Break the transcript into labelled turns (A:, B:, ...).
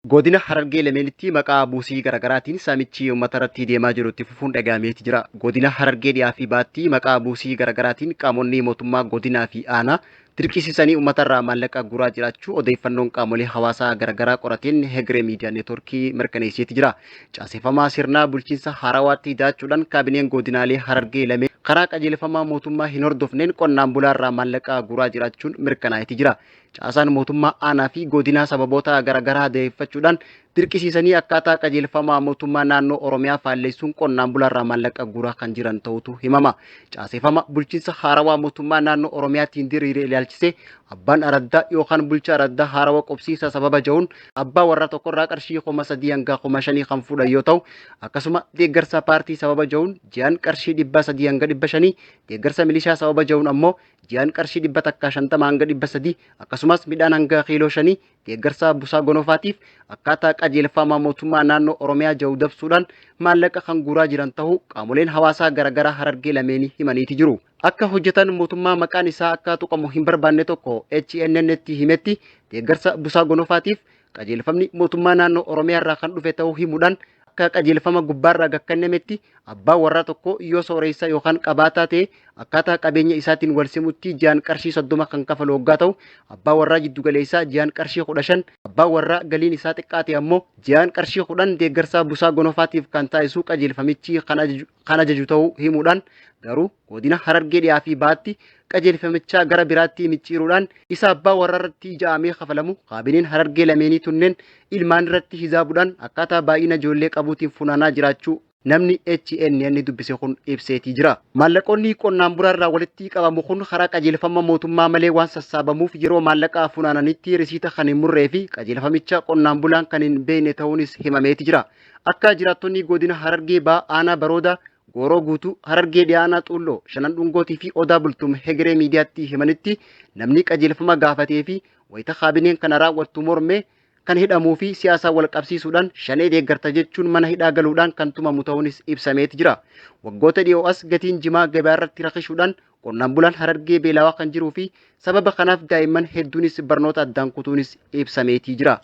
A: Godina Harargee Lameenitti maqaa buusii garaagaraatiin saamichi uummata irratti deemaa jirutti fufuun dhaga'ameeti jira. Godina Harargee dhiyaa fi baatti maqaa buusii garaagaraatiin qaamonni mootummaa godinaa fi aanaa dirqisiisanii uummata irraa maallaqa guuraa jiraachuu odeeffannoon qaamolee hawaasaa garaagaraa qorateen Hegeree Miidiyaa Neetwoorkii mirkaneesseeti jira. Caaseffamaa sirnaa bulchiinsa haarawaatti daachuudhaan kaabineen godinaalee Harargee Lameen karaa qajeelfamaa mootummaa hin hordofneen qonnaan bulaa irraa maallaqa guuraa jiraachuun mirkanaa'eeti jira. Caasaan mootummaa aanaa fi godinaa sababoota garaagaraa adeemsifachuudhaan dirqisiisanii akkaataa qajeelfamaa mootummaa naannoo Oromiyaa faalleessuun qonnaan bulaa irraa maallaqa guuraa kan jiran ta'utu himama. Caaseffama bulchiinsa haarawaa mootummaa naannoo Oromiyaatiin diriiree ilaalchisee abbaan araddaa yookaan bulchaa araddaa haarawaa qobsiisa sababa ja'uun abbaa warra tokkorraa qarshii 300 hanga 500 kan fuudhan yoo ta'u, akkasuma deeggarsa paartii sababa ja'uun ji'aan qarshii 300 hanga 500, deeggarsa milishaa sababa ja'uun ammoo ji'aan qarshii 150 hanga 300, akkasumas midhaan hanga kiiloo 5 deeggarsa busaa gonofaatiif akkaataa qajeelfamaa mootummaa naannoo Oromiyaa ja'u dabsuudhaan maallaqa kan guuraa jiran ta'uu qaamoleen hawaasaa garaagaraa Harargee Lameenii himaniiti jiru. Akka hojjetan mootummaa maqaan isaa akka tuqamu hin barbaanne tokko HNN'tti himetti deeggarsa busaa gonofaatiif qajeelfamni mootummaa naannoo Oromiyaa irraa kan dhufe ta'uu himuudhaan akka qajeelfama gubbaarraa gakkannametti abbaa warraa tokko yoo sooressa yookaan qabaataa ta'e akkaataa qabeenya isaatiin wal simutti ji'aan qarshii 30 kan kafalu waggaa ta'u, abbaa warraa jiddu galeessaa ji'aan qarshii 15, abbaa warraa galiin isaa xiqqaate ammoo ji'aan qarshii 10 deeggarsa busaa gonofaatiif kan taasisu qajeelfamichi kan ajaju ta'uu himuudhaan garuu godina Harargee dhiyaa fi baatti qajeelfamichaa gara biraatti micciiruudhaan isa abbaa warraa irratti ija'amee kafalamu kaabineen Harargee Lameenii tunneen ilmaan irratti hizaabuudhaan akkaataa baay'ina ijoollee qabuutiin funaanaa jiraachuu namni HNN dubbise kun ibseetii jira. Maallaqoonni qonnaan bulaa irraa walitti qabamu kun karaa qajeelfama mootummaa malee waan sassaabamuuf yeroo maallaqa funaananitti risiita kan hin murree fi qajeelfamicha qonnaan bulaan kan hin beekne ta'uunis himameeti jira. Akka jiraattonni godina Harargee ba'aa aanaa Baroodaa Gooroo guutuu Harargee dhiyaanaa Xuulloo Shanan Dhungootii fi Odaa Bultuum Hegeree Miidiyaatti himanitti namni qajeelfama gaafatee fi wayita kaabineen kana raawwattu mormee kan hidhamuu fi siyaasaa wal qabsiisuudhaan shanee deeggarta jechuun mana hidhaa galuudhaan kan tumamu ta'uunis ibsameeti jira. Waggoota dhiyoo as gatiin jimaa gabaa irratti rakishuudhaan qonnaan bulaan Harargee beelawaa kan jiruu fi sababa kanaaf daa'imman hedduunis barnoota addaan kutuunis ibsameetii jira.